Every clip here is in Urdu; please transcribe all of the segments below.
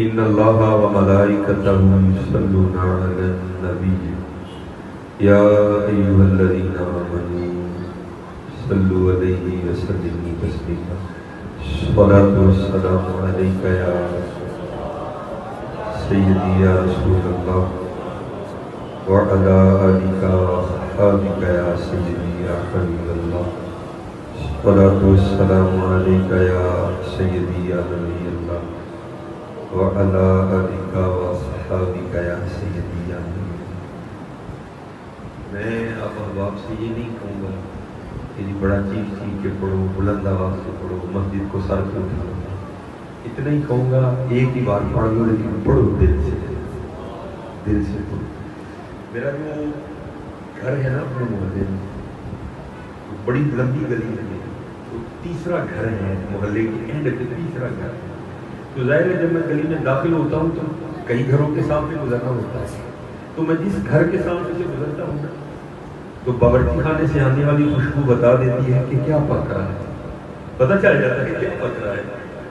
ان اللہ و ملائکتہ یصلون علی النبی یا ایھا الذین آمنوا صلوا علیہ وسلموا تسلیما الصلاۃ والسلام علیک یا سیدی یا رسول اللہ وعلی آلک وصحبک یا سیدی یا حبیب اللہ الصلاۃ والسلام علیک یا سیدی یا نبی اللہ وعلی آلک وصحبک یا سیدی یا نبی اللہ۔ میں اب احباب سے یہ نہیں کہوں گا کہ جی بڑا چیخ چیخ کے پڑھو، بلند آواز سے پڑھو، مسجد کو سر پہ اٹھاؤ، اتنا ہی کہوں گا ایک ہی بار پڑھ لو لیکن پڑھو دل سے، دل سے پڑھو۔ میرا جو گھر ہے نا اپنے محلے میں، بڑی لمبی گلی ہے، تو تیسرا گھر ہے محلے کے اینڈ پہ، تیسرا گھر ہے۔ تو ظاہر ہے جب میں گلی میں داخل ہوتا ہوں تو کئی گھروں کے سامنے گزرنا ہوتا ہے، تو میں جس گھر کے سامنے سے گزرتا ہوں تو باورچی خانے سے آنے والی خوشبو بتا دیتی ہے کہ کیا پک رہا ہے، پتہ چل جاتا ہے کیا پک رہا ہے۔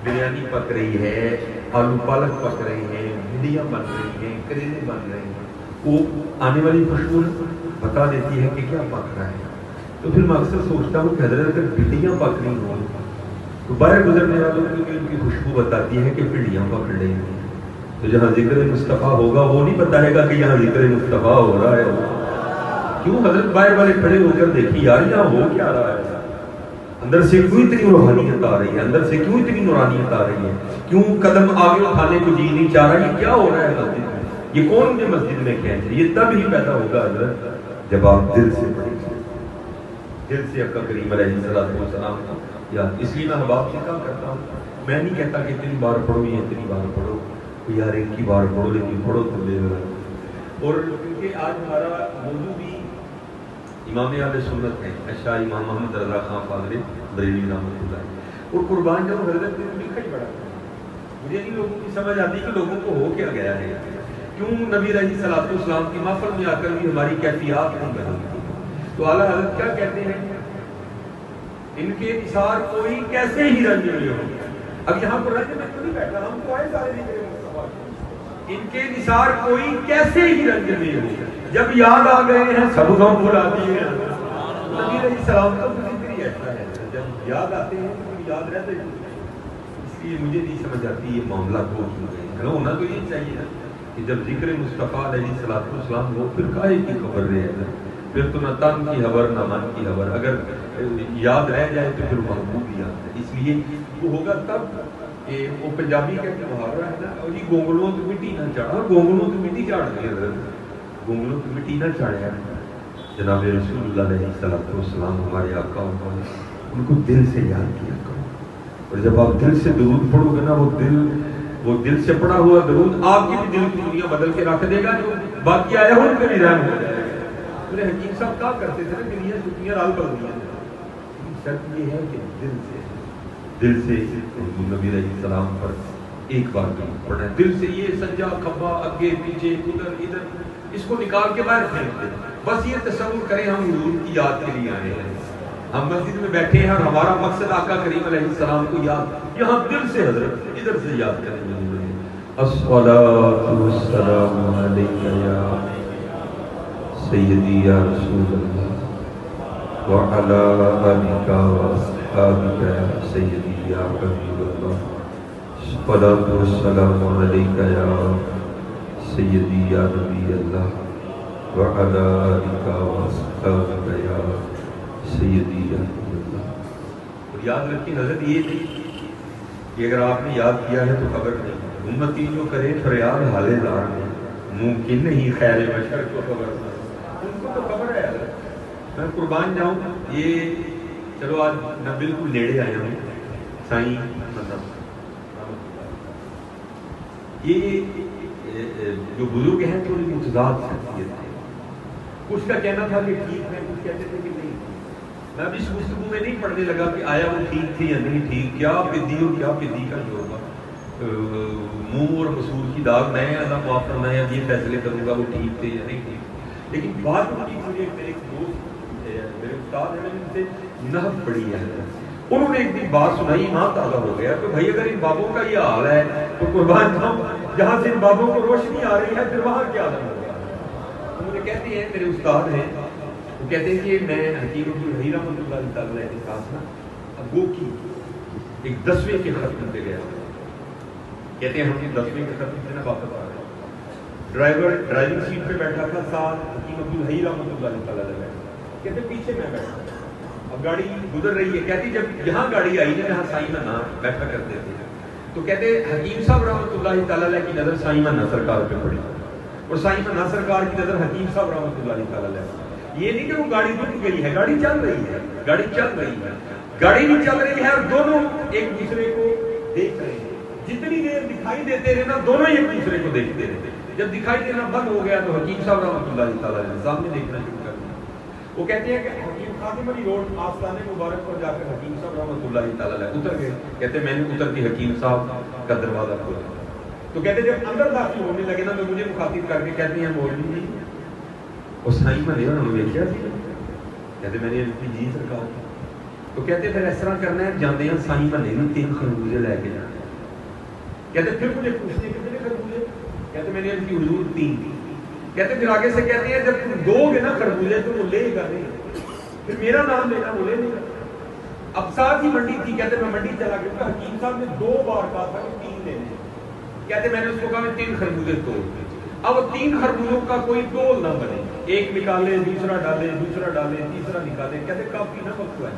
بریانی پک رہی ہے، آلو پالک پک رہی ہیں، بھنڈیاں بن رہی ہیں، کریلے بن رہے ہیں، وہ آنے والی خوشبو بتا دیتی ہے کہ کیا پک رہا ہے۔ تو پھر میں اکثر سوچتا ہوں کہ حضرت اگر بھنڈیاں پک رہی ہوں تو باہر گزرنے والوں کو ان کی خوشبو بتاتی ہے کہ بھنڈیاں پک رہی ہیں۔ تو جہاں ذکر مصطفیٰ ہوگا وہ نہیں بتائے گا کہ یہاں ذکر مصطفیٰ ہو رہا ہے۔ کیوں حضرت باہر والے کھڑے ہو کر دیکھی یار یہاں ہو کیا رہا ہے، اندر سے کیوں اتنی روحانیت آ رہی ہے، اندر سے کیوں اتنی نورانیت آ رہی ہے، کیوں قدم آگے اٹھانے کو جی نہیں چاہ رہا، یہ کیا ہو رہا ہے مسجد میں، یہ کون مجھے مسجد میں کھینچ رہا ہے۔ یہ تب ہی پیدا ہوگا حضرت جب آپ دل سے پڑھیں گے، دل سے آقا کریم علیہ السلام کا یاد۔ اس لیے میں احباب سے کہا کرتا ہوں، میں نہیں کہتا کہ اتنی بار پڑھو یا اتنی بار پڑھو، یار ایک ہی بار پڑھو لیکن پڑھو تو دے دو۔ اور کیونکہ آج ہمارا موضوع بھی امام اہل سنت ہے، شاہ امام محمد رضا خان فاضل بریلوی رحمۃ اللہ، اور قربان جاؤں حضرت نے لکھا ہی بڑا، مجھے نہیں لوگوں کی سمجھ آتی کہ لوگوں کو ہو کیا گیا ہے، کیوں نبی علیہ الصلوۃ والسلام کی محفل میں آ کر بھی ہماری کیفیات نہیں بدلتی۔ تو اعلیٰ حضرت کیا کہتے ہیں، ان کے نثار کوئی کیسے ہی رنج میں ہو۔ اب یہاں پر رنج میں تو نہیں بیٹھا، ہم کو آئے سارے ذکر مصطفیٰ، ان کے نثار کوئی کیسے ہی رنج میں ہو، جب یاد آ گئے ہیں سب غم بھلا دیے ہیں۔ نبی علیہ السلام کا ذکر ہی ایسا ہے، جب یاد آتے ہیں تو یاد رہتے ہیں۔ اس لیے مجھے نہیں سمجھ آتی یہ معاملہ کو ہونا تو یہ چاہیے نا کہ جب ذکر مصطفیٰ علیہ السلام ہو پھر کاہے کی خبر رہے ہیں، پھر تو نہ تن کی خبر نہ من کی خبر، اگر یاد رہ جائے تو پھر محبوب بھی آتا ہے۔ اس لیے وہ ہوگا تب کہ وہ پنجابی کا محاورہ ہے نا، اور یہ گونگلوں تو مٹی نہ چڑھا، گونگلوں تو مٹی چاڑ گئی، گونگلوں تو مٹی نہ چاڑیا۔ جناب رسول اللہ علیہ السلام ہمارے آقا، ان کو دل سے یاد کیا کرو، اور جب آپ دل سے درود پڑھو گے نا، وہ دل سے پڑھا ہوا درود آپ کی بھی دل کی دنیا بدل کے رکھ دے گا، جو باقی آیا ہو ان پہ بھی رحم ہو جائے گا۔ میرے حکیم صاحب کہا کرتے تھے نا کہ یہ چھٹیاں رال پڑ گئی ہیں، شرط یہ ہے کہ دل سے نبی علیہ السلام پر ایک بار پڑھیں، دل سے۔ یہ سجا کھبا اگے پیچھے ادھر ادھر اس کو نکال کے باہر پھینک دیں، بس یہ تصور کریں ہم حضور کی یاد کے لیے آئے ہیں، ہم مسجد میں بیٹھے ہیں اور ہمارا مقصد آقا کریم علیہ السلام کو یاد، یہاں دل سے حضرت ادھر سے یاد کریں گے۔ الصلاۃ والسلام علیک یا سیدی یا رسول اللہ وعلی آلک واصحابک یا سیدی یا حبیب اللہ الصلاۃ والسلام علیک یا سیدی یا نبی اللہ وعلی آلک واصحابک یا سیدی یا حبیب اللہ۔ اور یاد رکھیں حضرت یہ نہیں کہ اگر آپ نے یاد کیا ہے تو خبر نہیں، امتی جو کرے فریاد حالے دار میں ممکن نہیں خیر بشر کو خبر نہیں، ان کو تو خبر ہے۔ میں قربان جاؤں، یہ چلو آج میں بالکل نیڑے آیا ہوں سائیں مطلب، یہ جو بزرگ ہیں تھوڑی متضاد شخصیت ہے، کچھ کا کہنا تھا کہ ٹھیک ہے، کچھ کہتے تھے کہ نہیں۔ میں اب اس گفتگو میں نہیں پڑھنے لگا کہ آیا وہ ٹھیک تھی یا نہیں ٹھیک، کیا پدی اور کیا پدی کا جوڑا، منہ اور مسور کی داغ میں اللہ معاف فرمائے، اب یہ فیصلے کروں گا وہ ٹھیک تھے یا نہیں ٹھیک۔ لیکن بات کی مجھے میرے ایک دوست میرے استاد ہیں، ان سے نحو پڑھی ہے، انہوں نے ایک دن بات سنائی، ایمان تازہ ہو گیا کہ بھائی اگر ان بابوں کا یہ حال ہے تو قربان جاؤں جہاں سے ان بابوں کو روشنی آ رہی ہے پھر وہاں کیا حال ہوگا۔ تو مجھے کہتے ہیں میرے استاد ہیں، وہ کہتے ہیں کہ میں حکیم عبدالحی رحمۃ اللہ تعالیٰ کے پاس نا ابو کی ایک 10ویں کے ختم پہ گیا، کہتے ہیں ہم 10ویں کے ختم سے نا واپس آ رہے، ڈرائیور ڈرائیونگ سیٹ پہ بیٹھا تھا، ساتھ حکیم عبدالحی رحمۃ اللہ تعالیٰ بیٹھا، کہتے پیچھے میں بیٹھا، اب گاڑی گزر رہی ہے، کہتی جب یہاں گاڑی آئی نا جہاں سائیں منا بیٹھا کرتے تھے تو کہتے حکیم صاحب رحمۃ اللہ تعالیٰ کی نظر سائیں منا سرکار پہ پڑی اور سائیں منا سرکار کی نظر حکیم صاحب رحمۃ اللہ تعالیٰ، یہ نہیں کہ وہ گاڑی رک گئی ہے، گاڑی چل رہی ہے، گاڑی چل رہی ہے، گاڑی بھی چل رہی ہے اور دونوں ایک دوسرے کو دیکھ رہے ہیں، جتنی دیر دکھائی دیتے رہے نا دونوں ایک دوسرے کو دیکھتے رہے، جب دکھائی دینا بند ہو گیا تو حکیم صاحب رحمۃ اللہ تعالیٰ نے سامنے دیکھنا شروع کر دیا۔ وہ کہتے ہیں کہ حکیم خادم علی روڈ آستانے مبارک پر جا کر حکیم صاحب رحمۃ اللہ تعالیٰ اتر گئے، کہتے میں نے اتر کے حکیم صاحب کا دروازہ کھولا تو کہتے جب اندر داخل ہونے لگے نا تو مجھے مخاطب کر کے کہتے ہیں مولوی جی وہ سائیں منے انہوں نے دیکھا سی، کہتے میں نے جی سرکار، تو کہتے پھر اس طرح کرنا ہے جاندے ہیں سائیں منے نے 3 خربوزے لے کے جانا، کہتے پھر مجھے پوچھنے کتنے خربوزے، کہتے میں نے ان کی حضور 3، کہتے پھر آگے سے کہتے ہیں جب تم دو گے نا خربوزے تو وہ لے گا نہیں، پھر میرا نام لینا وہ لے نہیں گا۔ اب ساتھ ہی منڈی تھی، کہتے میں منڈی چلا گیا، حکیم صاحب نے 2 بار کہا تھا کہ 3 لینے، کہتے میں نے اس کو کہا میں 3 خربوزے توڑ، اب 3 خربوزوں کا کوئی تول نہ بنے، ایک نکالے دوسرا ڈالے دوسرا ڈالے تیسرا نکالے، کہتے کافی نہ وقت ہوا ہے،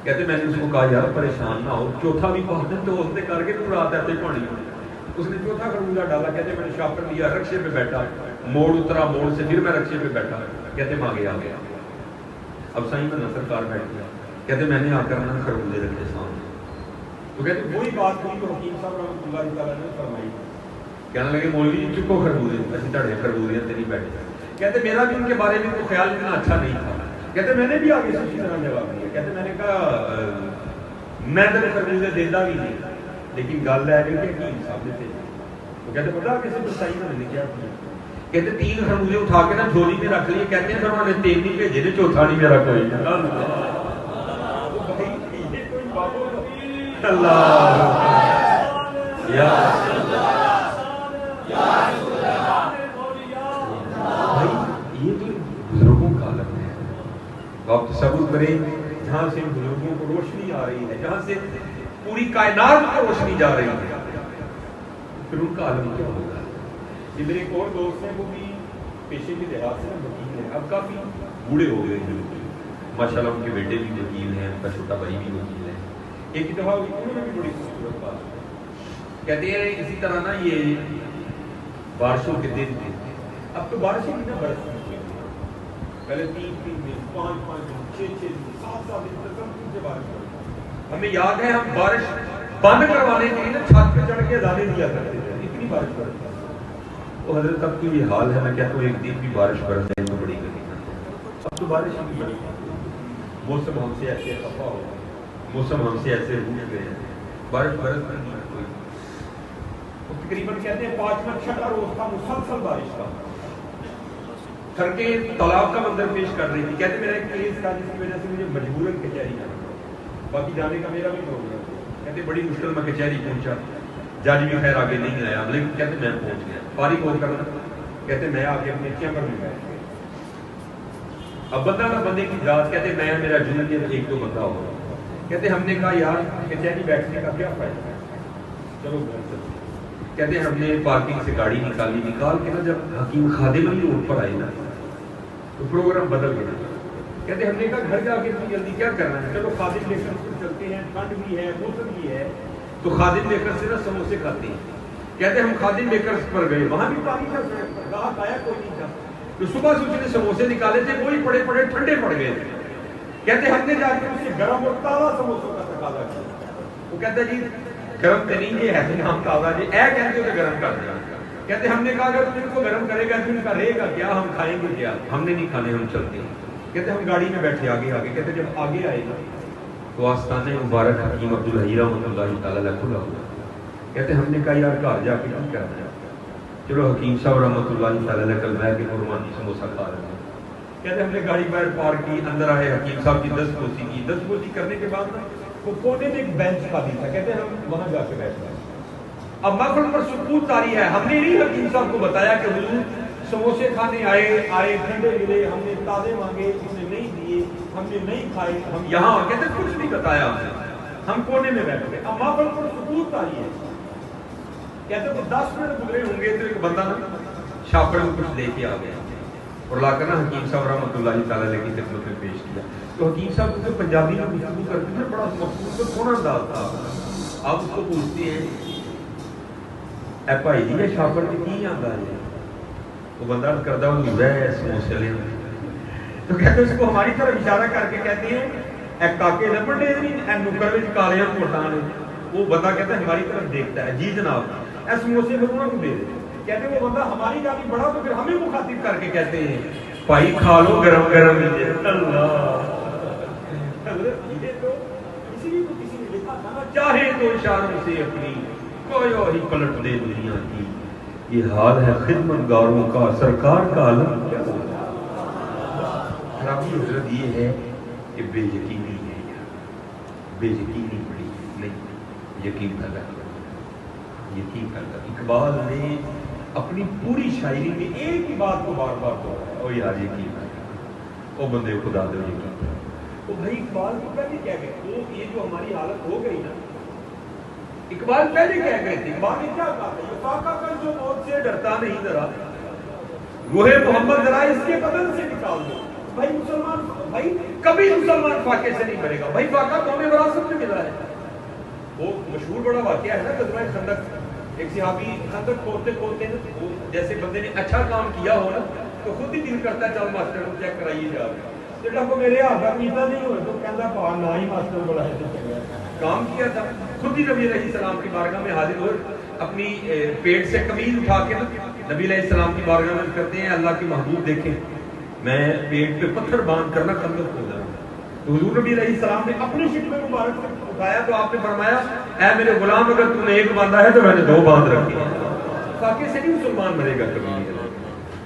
کہتے میں نے اس کو کہا یار پریشان نہ ہو، چوتھا بھی پہنچے تو اس نے کر کے تو رات ایسے پانی، اس نے چوتھا خربوزہ ڈالا، کہتے میں نے شاپر لیا، رکشے پہ بیٹھا، موڑ اترا، موڑ سے پھر میں رکشے پہ بیٹھا، کہتے میں آگے آ گیا، اب سائیں میں سرکار بیٹھ گیا، کہتے میں نے آ کر نا خربوزے رکھے سامنے، تو کہتے وہی بات ہوئی تو حکیم صاحب رحمۃ اللہ تعالیٰ نے فرمائی، کہنے لگے مولوی جی چکو خربوزے، اسی تڑے خربوزے تیری بیٹھے، کہتے میرا بھی ان کے بارے میں کوئی خیال اتنا اچھا نہیں تھا، کہتے میں نے بھی آگے سے اسی طرح جواب دیا، کہتے میں نے کہا میں تیرے خربوزے دیتا بھی نہیں، لیکن گل ہے کہ حکیم صاحب نے تھے، تو کہتے پتا کسی کو سائیں میں نے کیا کیا، کہتے 3 خربوزے اٹھا کے نا جھولی میں رکھ لیے، کہتے ہیں انہوں نے 3 نہیں بھیجے نے، چوتھا نہیں میرا کوئی، اللہ یا بھائی یہ تو بزرگوں کا عالم ہے، تو آپ تصور کریں جہاں سے بزرگوں کو روشنی آ رہی ہے، جہاں سے پوری کائنات کو روشنی جا رہی ہے، پھر ان کا عالم کیا ہوگا۔ یہ میرے ایک اور دوست ہیں، وہ بھی پیشے کے لحاظ سے وکیل ہیں، اب کافی بوڑھے ہو گئے ہیں، ماشاءاللہ ان کے بیٹے بھی وکیل ہیں، ان کا چھوٹا بھائی بھی وکیل ہے۔ ایک دفعہ انہوں نے بھی بڑی خوبصورت بات کہتے ہیں، اسی طرح نا یہ بارشوں کے دن تھے، اب تو بارشیں بھی نہ برستی ہیں، پہلے 3 دن 5 دن 6 دن 7 دن تک سے بارش پڑتی، ہمیں یاد ہے ہم بارش بند کروانے کے لیے نا چھت پہ چڑھ کے اذانیں دیا کرتے تھے، اتنی بارش پڑتی ہے۔ تو حضرت اب تو یہ حال ہے، میں کہتا ہوں ایک دن بھی بارش برس جائے تو بڑی گرمی، اب تو بارش بھی بڑی، موسم ہم سے ایسے خفا ہو گئے، موسم ہم سے ایسے روٹ گئے، بارش برس نہیں ہے کوئی، تقریباً کہتے ہیں 5واں 6واں روز کا مسلسل بارش کا، سڑکیں تالاب کا منظر پیش کر رہی تھی، کہتے میرا ایک کیس تھا جس کی وجہ سے مجھے مجبوراً کچہری جانا پڑا، باقی جانے کا میرا بھی پروگرام تھا، کہتے بڑی مشکل میں کچہری پہنچا، جج بھی خیر آگے نہیں آیا، لیکن کہتے میں پہنچ گیا، فارغ ہو کر کہتے میں آگے اپنے چیمبر میں بیٹھ گیا، اب بندہ نہ بندے کی ذات، کہتے میں میرا جونیئر 1 2 بندہ ہو، کہتے ہم نے کہا یار کچہری بیٹھنے کا کیا فائدہ ہے، چلو گھر چلتے، کہتے ہم نے پارکنگ سے گاڑی نکال کے نا جب حکیم خادم علی روڈ پر آئے نا تو پروگرام بدل گیا، کہتے ہم نے کہا گھر جا کے اتنی جلدی کیا کرنا ہے، چلو خادم لے کر چلتے ہیں، ٹھنڈ بھی ہے موسم بھی ہے، تو خادم لے کر سے نا سموسے کھاتے ہیں، کہتے ہم خادم لے کر پر گئے، وہاں بھی پانی تھا، راحت آیا کوئی نہیں تھا، تو صبح سے اس نے سموسے نکالے تھے، وہی پڑے پڑے ٹھنڈے پڑ گئے تھے، کہتے ہم نے جا کے اس سے گرم اور تازہ سموسوں کا تقاضا کیا، وہ کہتا جی گرم تو نہیں یہ ہے ہم تازہ جی اے کہتے ہو گرم کر دیا، کہتے ہم نے کہا اگر تم کو گرم کرے گا تو ان کا رہے گا کیا، ہم کھائیں گے کیا، ہم نے نہیں کھانے، ہم چلتے ہیں، کہتے ہم گاڑی میں بیٹھے آگے، کہتے جب آگے آئے گا تو آستانے مبارک حکیم عبدالحی رحمۃ اللہ تعالیٰ کھلا ہوا، کہتے ہم نے کہا یار گھر جا کے کیا کرنا ہے، چلو حکیم صاحب رحمۃ اللہ تعالیٰ کل بیٹھ کے قربانی سموسہ کھا رہے ہیں، کہتے ہم نے گاڑی باہر پارک کی، اندر آئے، حکیم صاحب کی 10 بوسی کی، 10 بوسی کرنے کے بعد نا وہ کونے میں ایک بینچ خالی تھا، کہتے ہیں ہم وہاں جا کے بیٹھ گئے. اب محفل پر سکوت طاری ہے. ہم نے نہیں حکیم صاحب کو بتایا کہ حضور سموسے کھانے آئے ٹھنڈے ملے، ہم نے تازے مانگے، انہوں نے نہیں دیے، ہم نے نہیں کھائے، ہم یہاں کہتے کچھ نہیں بتایا ہم نے، ہم کونے میں بیٹھ گئے. اب محفل پر سکوت طاری ہے. کہتے وہ 10 منٹ گزرے ہوں گے تو ایک بندہ نا شاپڑ میں کچھ لے کے آ گیا اور لا کر نا حکیم صاحب رحمۃ اللہ تعالیٰ علیہ کی خدمت میں پیش کیا. تو حکیم صاحب کو پنجابی میں گفتگو کرتے تھے، بڑا مخصوص اور سونا انداز تھا. آپ اس کو پوچھتے ہیں اے بھائی جی یہ شاپڑ میں کی آتا ہے؟ وہ بندہ کردہ وہ ہے سموسے لے. تو کہتے اس کو ہماری طرف اشارہ کر کے کہتے ہیں اے کاکے لپٹے اے نکر وچ کالیاں کوٹاں نے. وہ بندہ کہتا ہے ہماری طرف دیکھتا ہے، جی جناب اے سموسے بنوا کو دے دے. کہتے ہیں وہ بندہ ہماری گالی بڑا تو پھر ہمیں مخاطب کر کے کہتے ہیں بھائی کھا لو گرم گرم. اللہ یہ تو اسی لیے تو کسی نے لکھا تھا نا چاہے تو اشاروں سے اپنی کوئی اور ہی پلٹ دے دنیا کی. یہ حال ہے خدمت گاروں کا، سرکار کا عالم کیا ہوگا. خرابی حضرت یہ ہے کہ بے یقینی ہے، بے یقینی بڑی نہیں، یقین پیدا کر، یقین پیدا. اقبال نے اپنی پوری شاعری میں ایک ہی بات کو بار بار دہرایا، او یار یقین پیدا، او بندے خدا دے یقین پیدا. تو بھائی اقبال کو پہلے کیا گئے وہ یہ جو ہماری حالت ہو گئی نا، اقبال پہلے کہہ گئے تھے. اقبال نے کیا کہا تھا؟ یہ فاقہ کر جو موت سے ڈرتا نہیں ذرا، روح محمد ذرا اس کے بدن سے نکال دو. بھائی مسلمان بھائی کبھی مسلمان فاقے سے نہیں مرے گا. بھائی فاقہ تو ہمیں وراثت میں ملا ہے. وہ مشہور بڑا واقعہ ہے نا غزوہ خندق. ایک صحابی خندق کھودتے کھودتے نا جیسے بندے نے اچھا کام کیا ہو نا تو خود ہی دل کرتا ہے چل ماسٹر کو چیک کرائیے جا کے. جب میرے ہاتھ کا پیتا نہیں ہوئے تو کہتا پا نہ ہی ماسٹر کو لائے تو کام کیا تھا. خود ہی نبی علیہ السلام کی بارگاہ میں حاضر ہوئے، اپنی پیٹ سے قمیض اٹھا کے نبی علیہ السلام کی بارگاہ میں کرتے ہیں اللہ کی محبوب دیکھیں میں پیٹ پہ پتھر باندھ کرنا خندق ہو جاؤں. تو حضور نبی علیہ السلام نے اپنی شکل میں مبارک سے اٹھایا تو آپ نے فرمایا اے میرے غلام اگر تم نے ایک باندھا ہے تو میں نے 2 باندھ رکھے. فاقے سے نہیں مسلمان مرے گا کبھی نہیں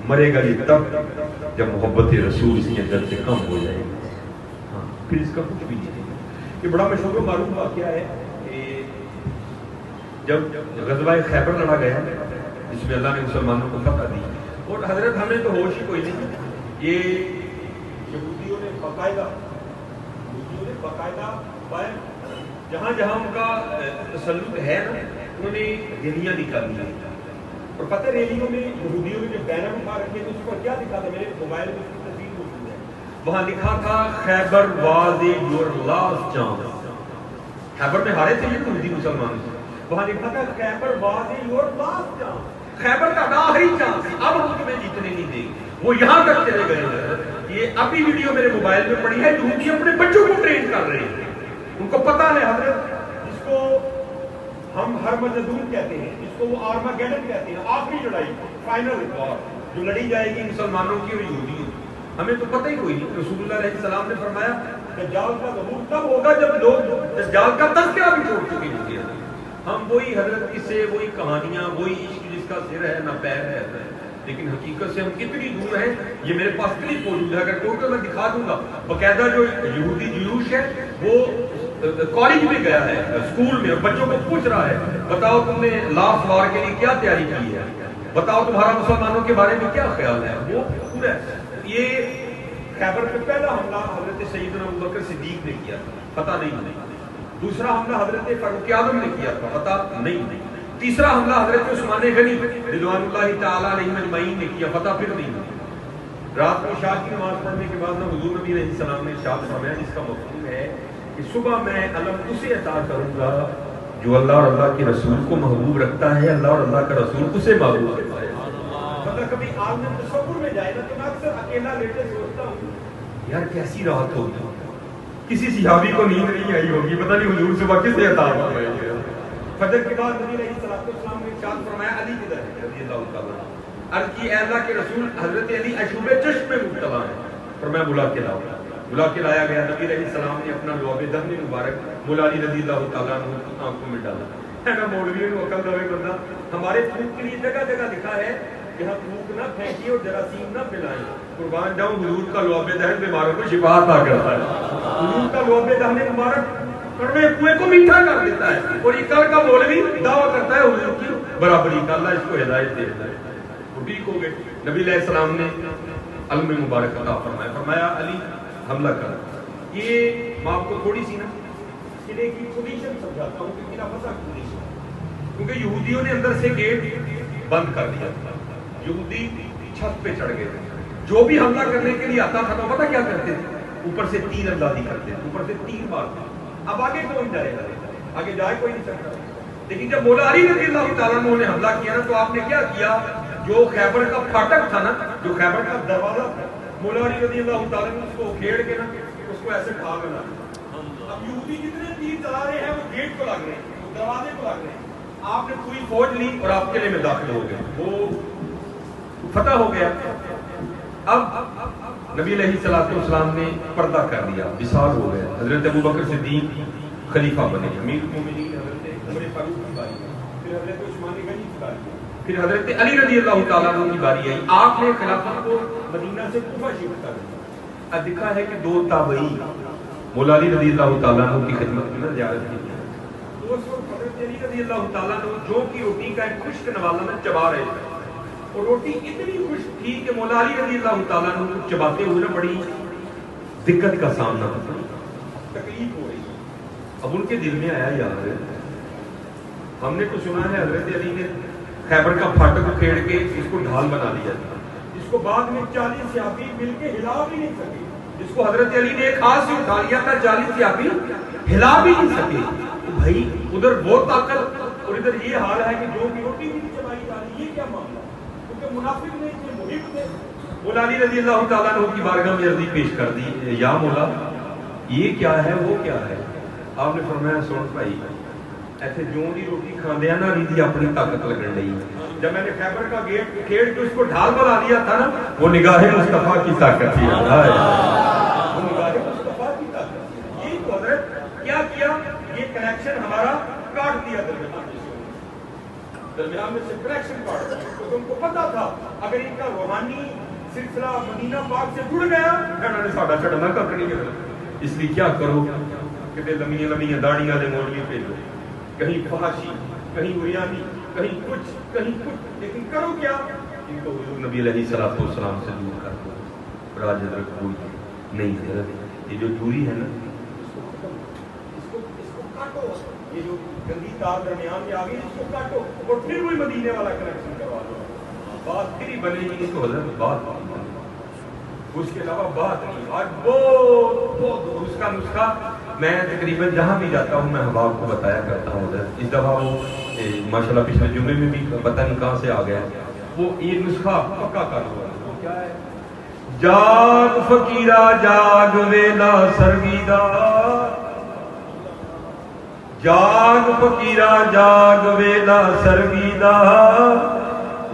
مرے گا یہ تب جب محبت رسول اس کے اندر سے کم ہو جائے گی. ہاں پھر اس کا کچھ بھی نہیں. یہ بڑا مشہور و معروف واقعہ ہے کہ جب غزوہ خیبر لڑا گیا جس میں اللہ نے مسلمانوں کو فتح دی اور حضرت ہمیں تو ہوش ہی کوئی نہیں. یہ یہودیوں نے باقاعدہ جہاں جہاں ان کا تسلط ہے نا انہوں نے ریلیاں نکالی ہیں. اور پتہ ریلیوں میں یہودیوں نے جو بینر اٹھا رکھے تھے اس پر کیا لکھا تھا؟ میرے موبائل میں اس کی تصویر موجود ہے. وہاں لکھا تھا خیبر واز یور لاسٹ چانس. خیبر میں ہارے تھے یہ یہودی مسلمان. وہاں لکھا تھا خیبر واز یور لاسٹ چانس. خیبر کا آخری چانس، اب ہم تمہیں جیتنے نہیں دیں گے. وہ یہاں تک چلے گئے. یہ ابھی ویڈیو میرے موبائل میں پڑی ہے. یہودی اپنے بچوں کو ٹرین کر رہے ہیں. ان کو پتہ ہے حضرت جس کو ہم ہر مجدور کہتے ہیں، جس کو وہ آرماگیڈن کہتے ہیں، آخری لڑائی فائنل وار جو لڑی جائے گی مسلمانوں کی اور یہودیوں. ہمیں تو پتہ ہی کوئی نہیں. رسول اللہ علیہ السلام نے فرمایا دجال کا ظہور تب ہوگا جب لوگ دجال کا تذکرہ بھی چھوڑ چکے ہوں گے. ہم وہی حضرت قصے، وہی کہانیاں، وہی عشق جس کا سر ہے نہ پیر ہے، لیکن حقیقت سے ہم کتنی دور ہیں. یہ میرے پاس کلپ موجود ہے، اگر ٹوٹل میں دکھا دوں گا. باقاعدہ جو یہودی جیوش ہے وہ کالج میں گیا ہے، اسکول میں بچوں کو پوچھ رہا ہے بتاؤ تم نے لاسٹ وار کے لیے کیا تیاری کی ہے، بتاؤ تمہارا مسلمانوں کے بارے میں کیا خیال ہے. وہ پورا یہ خیبر پہ پہلا حملہ حضرت سیدنا ابوبکر صدیق نے کیا تھا، پتہ نہیں. دوسرا حملہ حضرت فاروق اعظم نے کیا تھا، پتہ نہیں. تیسرا حملہ حضرت عثمان غنی رضوان اللہ تعالیٰ علیہ اجمعین نے کیا، پتہ پھر نہیں. رات کو عشاء کی نماز پڑھنے کے بعد حضور نبی علیہ السلام نے ارشاد فرمایا جس کا مفہوم ہے کہ صبح میں علم اسے عطا کروں گا جو اللہ اور اللہ کے رسول کو محبوب رکھتا ہے، اللہ اور اللہ کا رسول اسے محبوب رکھتا ہے. مطلب کبھی عالم تصور میں جائے نا تو میں اکثر اکیلا لیٹے سوچتا ہوں یار کیسی رات ہوگی. کسی صحابی کو نیند نہیں آئی ہوگی، پتہ نہیں حضور صبح کسے عطا فرمائے. فجر کے بعد نبی علیہ السلام نے ارشاد فرمایا علی کدھر ہے رضی اللہ تعالیٰ. عرض کی اے اللہ کے رسول حضرت علی اشوب چشم میں مبتلا ہے. فرمایا بلا کے لاؤ. بلا کے لایا گیا. نبی علیہ السلام نے اپنا لعاب دہن مبارک مولا علی رضی اللہ تعالیٰ عنہ کی آنکھوں میں ڈالا. ہے نا مولویوں کو عقل دے بندہ. ہمارے تھوک کے لیے جگہ جگہ لکھا ہے کہ ہم تھوک نہ پھینکیے اور جراثیم نہ پھیلائیں. قربان جاؤں حضور کا لعاب دہن بیماروں کو شفا عطا کرتا ہے. حضور کا لعاب دہن مبارک کڑوے کنویں کو میٹھا کر دیتا ہے، اور یہ کل کا مولوی دعویٰ کرتا ہے حضور کی برابری کا، اللہ اس کو ہدایت دے دیتا ہے۔ وہ ٹھیک ہو گئے، نبی علیہ السلام نے علم مبارک عطا فرمایا، فرمایا علی حملہ کر۔ یہ میں آپ کو تھوڑی سی نا قلعے کی پوزیشن سمجھاتا ہوں کہ قلعہ فتح کی پوزیشن، کیونکہ یہودیوں نے اندر سے گیٹ بند کر دیا، یہودی چھت پہ چڑھ گئے تھے، جو بھی حملہ کرنے کے لیے آتا تھا تو پتہ کیا کرتے تھے، اوپر سے تیر اندازی کرتے تھے، اوپر سے تیر مارتے۔ اب آگے کون جائے گا، آگے جائے کوئی نہیں سکتا۔ لیکن جب مولا علی رضی اللہ تعالیٰ عنہ نے حملہ کیا نا تو آپ نے کیا کیا، جو خیبر کا پھاٹک تھا نا، جو خیبر کا دروازہ تھا، مولا علی رضی اللہ تعالیٰ نے اس کو کھیڑ کے نا اس کو ایسے ڈھال بنا دیا۔ اب یہودی جتنے تیر چلا رہے ہیں وہ گیٹ کو لگ رہے ہیں، وہ دروازے کو لگ رہے ہیں، آپ نے پوری فوج لی اور آپ قلعے میں داخل ہو گئے، وہ فتح ہو گیا۔ اب نبی علیہ السلام نے پردہ کر دیا، وصال ہو گیا، حضرت ابوبکر صدیق خلیفہ بنے، امیر المومنین حضرت عمر فاروق کی باری، پھر حضرت عثمان غنی کی باری، پھر حضرت علی رضی اللہ تعالیٰ عنہ کی باری آئی۔ آپ نے خلافت کو مدینہ سے کوفہ شفٹ کر دیا۔ اب دکھا ہے کہ دو تابعی مولا علی رضی اللہ تعالیٰ عنہ کی خدمت میں زیارت کی، تو اس وقت حضرت علی رضی اللہ تعالیٰ عنہ جو کی روٹی کا ایک خشک نوالا میں چبا رہے تھے، اور روٹی اتنی خشک تھی کہ مولا علی رضی اللہ تعالیٰ عنہ کو چباتے ہوئے نا بڑی دقت کا سامنا ہوتا، تکلیف ہو رہی۔ اب ان کے دل میں آیا، یار ہم نے تو سنا ہے حضرت علی نے خیبر کا پھاٹک کھیڑ کے اس کو ڈھال بنا دیا تھا، جس کو بعد میں 40 صحابی مل کے ہلا بھی نہیں سکے، جس کو حضرت علی نے ایک ہاتھ سے اٹھا لیا تھا 40 صحابی ہلا بھی نہیں سکے۔ تو بھائی ادھر وہ طاقت اور ادھر یہ حال ہے کہ جو بھی روٹی بھی نہیں چبائی جا رہی، یہ کیا معاملہ؟ کیونکہ منافق نہیں تھے، محب تھے۔ مولا علی رضی اللہ تعالیٰ عنہ کی بارگاہ میں عرضی پیش کر دی، یا مولا یہ کیا ہے، وہ کیا ہے؟ آپ نے فرمایا سن بھائی، ایسے جو دی روٹی کھاندے ہیں نا ریدی اپنی طاقت لگن لئی، جب میں نے خیبر کا گیٹ کھیڑ کے اس کو ڈھال بنا دیا تھا نا، وہ نگاہ مصطفیٰ کی طاقت تھی، وہ نگاہ مصطفیٰ کی طاقت تھی۔ یہ تو حضرت کیا کیا، یہ کنیکشن ہمارا کاٹ دیا درمیان میں سے کنیکشن کاٹ دیا، کیونکہ ان کو پتا تھا اگر ان کا روحانی سلسلہ مدینہ پاک سے جڑ گیا انہوں نے ساڈا چھڑنا کک نہیں ہے۔ اس لیے کیا کرو کہ لمیاں لمیاں داڑیاں دے مولوی بھیجو، کہیں فحاشی، کہیں ریانی، کہیں کچھ، لیکن کرو کیا، ان کو حضور نبی علیہ السلام سے دور کر دو۔ راج حضرت کوئی نہیں، حضرت یہ جو دوری ہے نا اس کو کاٹو، یہ جو گندی تار درمیان میں آ گئی اس کو کاٹو اور پھر وہی مدینے والا کنیکشن کروا دو، بات پھر ہی بنے گی۔ تو حضرت بات اس کے علاوہ بات نہیں، آج بہت اس کا نسخہ میں تقریباً جہاں بھی جاتا ہوں میں احباب کو بتایا کرتا ہوں۔ حضرت اس دفعہ وہ ماشاءاللہ پچھلے جمعے میں بھی پتہ نہیں کہاں سے آ گیا، وہ یہ نسخہ پکا کر ہوا ہے۔ وہ کیا ہے، جاگ فقیرہ جاگ ویلا سرگیدہ، جاگ فقیرہ جاگ ویلا سرگیدہ،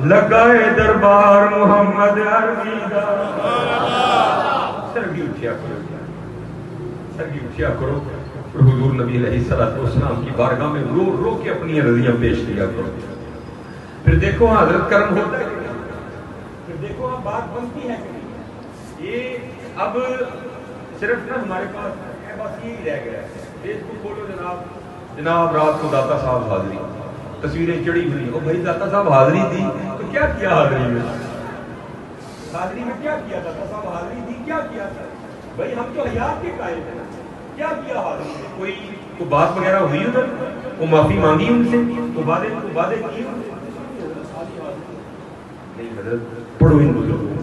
لگائے دربار محمد عربیدہ۔ سرگی اٹھیا کرو، سرگی اٹھیا کرو، اور حضور نبی علیہ السلام کی بارگاہ میں رو رو کے اپنی رضیاں پیش کیا کرو۔ پھر دیکھو حضرت کرم ہوتا ہے کہ نہیں، پھر دیکھو ہاں بات بنتی ہے کہ نہیں۔ یہ اب صرف نا ہمارے پاس ہے، بس یہی رہ گیا ہے، فیس بک کھولو جناب رات کو داتا صاحب حاضری، تصویریں چڑی ہوئی، اور بھائی داتا صاحب حاضری تھی تو کیا کیا حاضری میں، حاضری میں کیا کیا، داتا صاحب حاضری تھی کیا کیا تھا بھائی، ہم تو حیات کے قائل ہیں، کیا کیا حاضری میں، کوئی بات وغیرہ ہوئی ادھر، وہ معافی مانگی ان سے، وہ وعدے کی ان سے نہیں۔ حضرت پڑھو ان بزرگوں،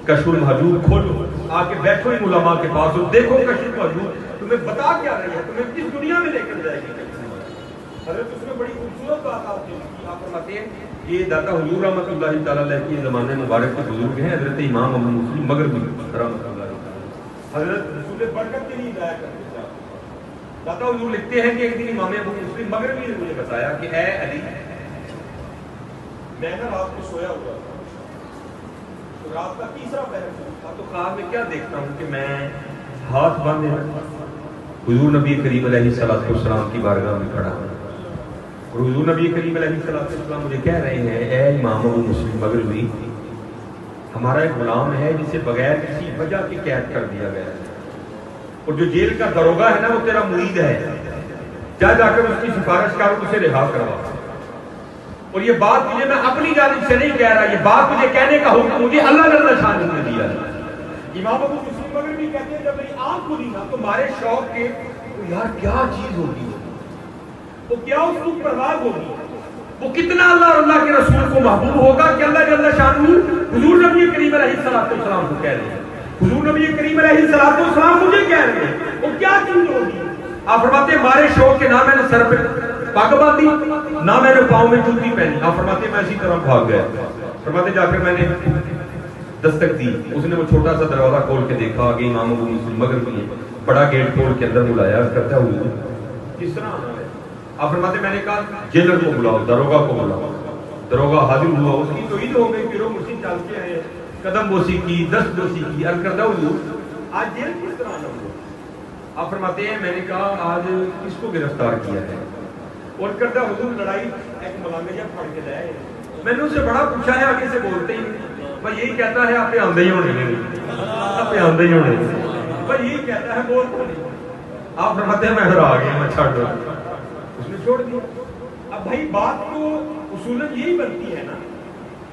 کشف المحجوب کھولو، آ کے بیٹھو ان علماء کے پاس اور دیکھو کشف المحجوب تمہیں بتا کیا رہی ہے، تمہیں کس دنیا میں لے کر جائے گی۔ حضرت اس میں بڑی خوبصورت بات آپ فرماتے ہیں، یہ داتا حضور رحمۃ اللہ تعالیٰ علیہ کے زمانے مبارک کے بزرگ ہیں، حضرت امام ابو مسلم مغربی رحمۃ اللہ علیہ، حضرت رسول برکت کے لیے ضائع کرتے تھے۔ داتا حضور لکھتے ہیں کہ ایک دن امام ابو مسلم مغربی نے مجھے بتایا کہ اے علی، میں نا رات کو سویا ہوا تھا، تو رات کا تیسرا پہر تھا، تو خواب میں کیا دیکھتا ہوں کہ میں ہاتھ باندھے حضور نبی کریم علیہ السلام کی بارگاہ میں کھڑا ہوں، اور حضور نبی کریم علیہ السلام مجھے کہہ رہے ہیں اے امام ابو مسلم مغربی، ہمارا ایک غلام ہے جسے بغیر کسی وجہ کے قید کر دیا گیا ہے، اور جو جیل کا داروغہ ہے نا وہ تیرا مرید ہے، جا کر اس کی سفارش کر اسے رہا کروا. اور یہ بات مجھے میں اپنی جانب سے نہیں کہہ رہا، یہ بات مجھے کہنے کا حکم مجھے اللہ جل شانہ نے دیا. امام ابو مسلم مگر بھی کہتے ہیں جب میری آنکھ کھلی نا تو ہمارے شوق کے یار کیا چیز ہوگی، وہ کیا اس کو پرواز ہوگی، وہ کتنا اللہ اور اللہ کے رسول کو محبوب ہوگا کہ اللہ جل شانہ حضور نبی کریم علیہ الصلوۃ والسلام کو کہہ رہے ہیں. حضور نبی کریم علیہ الصلوۃ والسلام مجھے کہہ رہے ہیں وہ کیا چیز ہوگی. آپ فرماتے ہیں ہمارے شوق کے نہ میں نے سر پہ پگ باندھی نہ میں نے پاؤں میں جوتی پہنی. آپ فرماتے ہیں میں اسی طرح بھاگ گیا. فرماتے جا کر میں نے دستک دی، اس نے وہ چھوٹا سا دروازہ کھول کے دیکھا، آگے امام ابو مسلم مگر بھی بڑا گیٹ کھول کے اندر بلایا، کرتا حضور کس طرح آنا ہے. آپ فرماتے میں نے کہا جیلر کو بلاؤ، داروگا کو بلاؤ. داروگا حاضر ہوا، اس کی تو عید ہو گئی، پیرو مرشد چل کے آئے، قدم بوسی کی، دست بوسی کی. عرض کرتا حضور آج جیل کس طرح آنا ہوا. آپ فرماتے ہیں میں نے کہا آج کس کو گرفتار کیا ہے. اور کرتا حضور لڑائی ایک ملانگیا پھڑ کے لائے. میں نے اس سے بڑا پوچھا ہے، آگے سے بولتے ہی بھائی یہی کہتا ہے آپ پہ آندے ہی ہونے، آپ پہ آندے ہی ہونے، بھائی یہی کہتا ہے بولتا نہیں. آپ فرماتے ہیں میں پھر آ گیا، میں چھوڑ دوں. اس نے چھوڑ دیا. اب بھائی بات تو اصولاً یہی بنتی ہے نا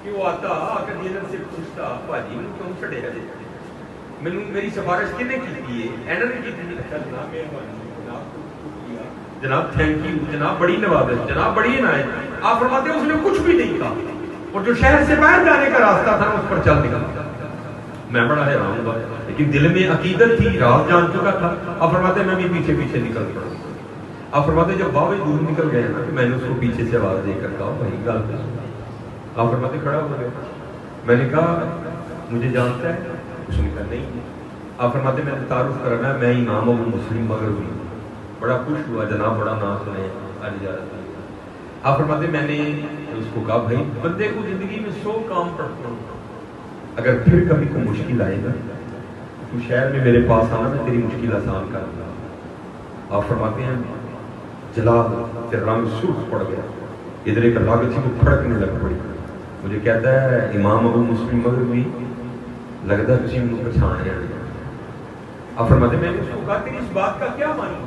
کہ وہ آتا آ کر جیلر سے پوچھتا بھاجی میں کیوں چھڑے ہے مینوں میری سفارش کنے کی ہے اینر نے کی تھی. اچھا جناب مہربانی جناب، جناب تھینک یو جناب، بڑی نوازش جناب، بڑی عنایت. آپ فرماتے ہیں اس نے کچھ بھی نہیں کہا، اور جو شہر سے باہر جانے کا راستہ تھا اس پر چل نکلا. میں بڑا حیران ہوا، لیکن دل میں عقیدت تھی، راز جان چکا تھا. آپ فرماتے ہیں میں بھی پیچھے پیچھے نکل پڑا. آپ فرماتے ہیں جب باوی دور نکل گئے نا کہ میں نے اس کو پیچھے سے آواز دے کر کہا بھائی گل. آپ فرماتے کھڑا ہو گیا. میں نے کہا مجھے جانتا ہے؟ اس نے کہا نہیں. آپ فرماتے میں نے تعارف کرنا ہے، میں امام ابو مسلم مگر ہوئی. بڑا خوش ہوا، جناب بڑا نام سنے آج جا رہا. آپ فرماتے میں نے اس کو کہا بھائی بندے کو زندگی میں 100 کام پڑتا ہوں، اگر پھر کبھی کوئی مشکل آئے گا تو شہر میں میرے پاس آنا، میں تیری مشکل آسان کر دوں. آپ فرماتے ہیں جلال پھر رنگ سرخ پڑ گیا، ادھر ایک لاگت تھی وہ کھڑکنے لگ پڑی. مجھے کہتا ہے امام ابو مسلم مگر بھی لگتا ہے کسی مجھے پہچان ہے. آپ فرماتے میں نے اس کو کہا تیری اس بات کا کیا معنی،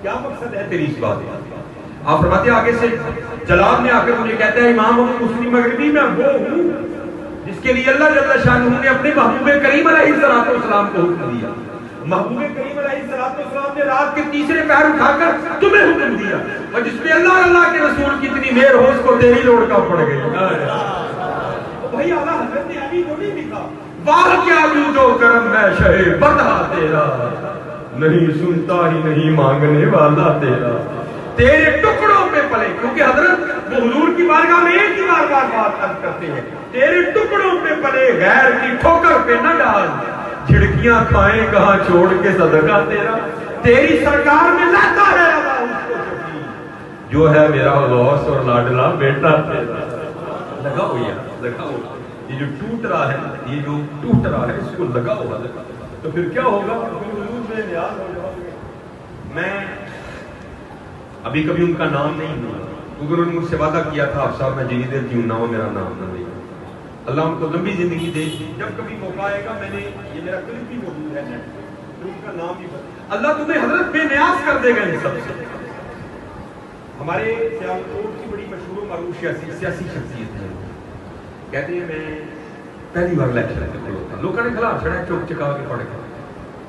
کیا مقصد ہے تیری اس بات کا. آپ فرماتے آگے سے جلال نے آ کر مجھے کہتا ہے امام ابو مسلم مغربی میں وہ ہوں جس کے لیے اللہ جل شانہ نے اپنے محبوب کریم علیہ السلام کو حکم دیا. محبوب کریم علیہ السلام نے رات کے تیسرے پہر اٹھا کر تمہیں حکم دیا، اور جس پہ اللہ اللہ کے رسول کی اتنی مہر ہو اس کو تیری لوڑ کا پڑ گئی. بھائی اعلیٰ حضرت نے ابھی تو نہیں لکھا واہ کیا جود و کرم میں شہ بندہ تیرا، نہیں سنتا ہی نہیں مانگنے والا تیرا، تیرے ٹکڑوں پہ پلے. کیونکہ حضرت وہ حضور کی بارگاہ میں ایک ہی بار بات عرض کرتے ہیں، تیرے ٹکڑوں پہ پلے غیر کی ٹھوکر پہ نہ ڈال، جھڑکیاں کھائیں کہاں چھوڑ کے صدقہ تیرا، تیری سرکار میں لاتا ہے اللہ اس کو شفیع، جو ہے میرا غوث اور لاڈلا بیٹا تیرا. لگاؤ یار لگاؤ، یہ جو ٹوٹ رہا ہے، یہ جو ٹوٹ رہا ہے اس کو لگاؤ حضرت. تو پھر کیا ہوگا، حضور میں نیاز ہو جاؤ گے. میں ابھی کبھی ان کا نام نہیں لوں، کیونکہ انہوں نے مجھ سے وعدہ کیا تھا آپ صاحب میں جنی دیر جیوں نہ ہو میرا نام نہ لے. اللہ ان کو لمبی زندگی دے، جب کبھی موقع آئے گا میں نے یہ میرا کلپ بھی موجود ہے تو ان کا نام بھی اللہ تمہیں حضرت بے نیاز کر دے گا. ان سب سے ہمارے سیالکوٹ کی بڑی مشہور و معروف سیاسی شخصیت ہے. کہتے ہیں میں پہلی بار لیکچر کے کھلوتا، لوگوں نے خلاف چھڑا چوک چکا کے پڑھ کے.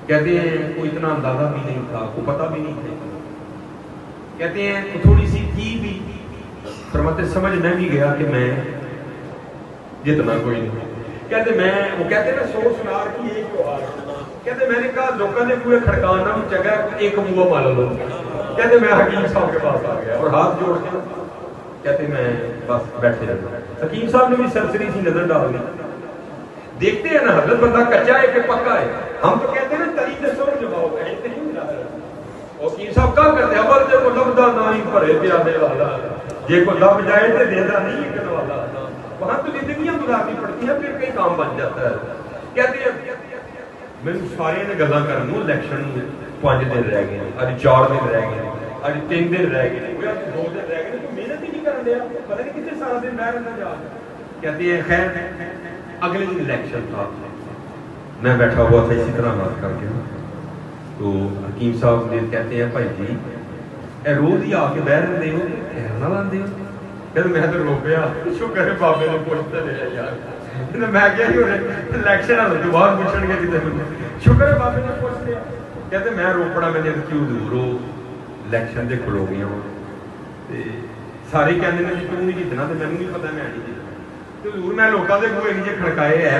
کہتے ہیں کوئی اتنا اندازہ بھی نہیں تھا، کوئی پتہ بھی نہیں تھا. کہتے ہیں تھوڑی سی تھی بھی، فرماتے سمجھ میں بھی گیا کہ میں جتنا کوئی نہیں. کہتے میں وہ کہتے ہیں سو سنار کی ایک جوہار. کہتے میں نے کہا لوگوں نے پورے کھڑکانا بھی جگہ ایک منہ مال لو. کہتے میں حکیم صاحب کے پاس آ گیا اور ہاتھ جوڑ کے کہتے میں بس بیٹھے رہا. حکیم صاحب نے بھی سرسری سی نظر ڈال دی. دیکھتے ہیں نا حضرت بندہ کچا ہے کہ پکا ہے. ہم تو کہتے ہیں نا تری سے سر جماؤ کہتے نہیں ملا ہے. اور حکیم صاحب کیا کرتے ہیں ابل جے کو لبدا نہ ہی بھرے پیا دے والا، جے کو لب جائے تو دیدا نہیں ہے والا. وہاں تو زندگیاں گزارنی پڑتی ہیں پھر کئی کام بن جاتا ہے. کہتے ہیں میرے سارے نے گلا کروں الیکشن 5 دن رہ گئے، اج 4 دن رہ گئے، اج 3 دن رہ گئے، 2 دن رہ گئے. تو محنت ہی نہیں کر دیا، پتہ نہیں کتنے سارا دن رہ رہنا جا. کہتے ہیں خیر اگلے دن الیکشن تھا، میں بیٹھا ہوا تھا اسی طرح بات کر کے. تو حکیم صاحب نے کہتے ہیں بھائی جی ਇਹ ਰੋਜ਼ ਹੀ ਆ ਕੇ ਬਹਿ ਰਹਿੰਦੇ ਹੋ ਕਹਿਣ ਨਾਲ ਆਉਂਦੇ ਹੋ। ਫਿਰ ਮੈਂ ਤਾਂ ਰੋ ਪਿਆ, ਸ਼ੁਕਰ ਹੈ ਬਾਬੇ ਨੇ ਪੁੱਛ ਲਿਆ ਯਾਰ। ਤੇ ਮੈਂ ਕਿਹਾ ਸੀ ਉਹਨੇ ਇਲੈਕਸ਼ਨ ਹਾਲ ਤੋਂ ਬਾਅਦ ਪੁੱਛਣਗੇ ਕਿਤੇ ਮੈਨੂੰ, ਸ਼ੁਕਰ ਹੈ ਬਾਬੇ ਨੇ ਪੁੱਛ ਲਿਆ। ਕਹਿੰਦੇ ਮੈਂ ਰੋਪੜਾ ਮੈਨੇ ਕਿਉਂ ਦੂਰ ਹੋ ਇਲੈਕਸ਼ਨ ਦੇ ਖਲੋ ਗਈਆਂ ਤੇ ਸਾਰੇ ਕਹਿੰਦੇ ਨੇ ਵੀ ਤੂੰ ਨਹੀਂ ਜਿੱਤਣਾ, ਤੇ ਮੈਨੂੰ ਨਹੀਂ ਪਤਾ ਮੈਂ ਨਹੀਂ ਜਿੱਤਣਾ ਤੇ ਹਜ਼ੂਰ ਮੈਂ ਲੋਕਾਂ ਦੇ ਬੂਹੇ ਜੇ ਖੜਕਾਏ ਐ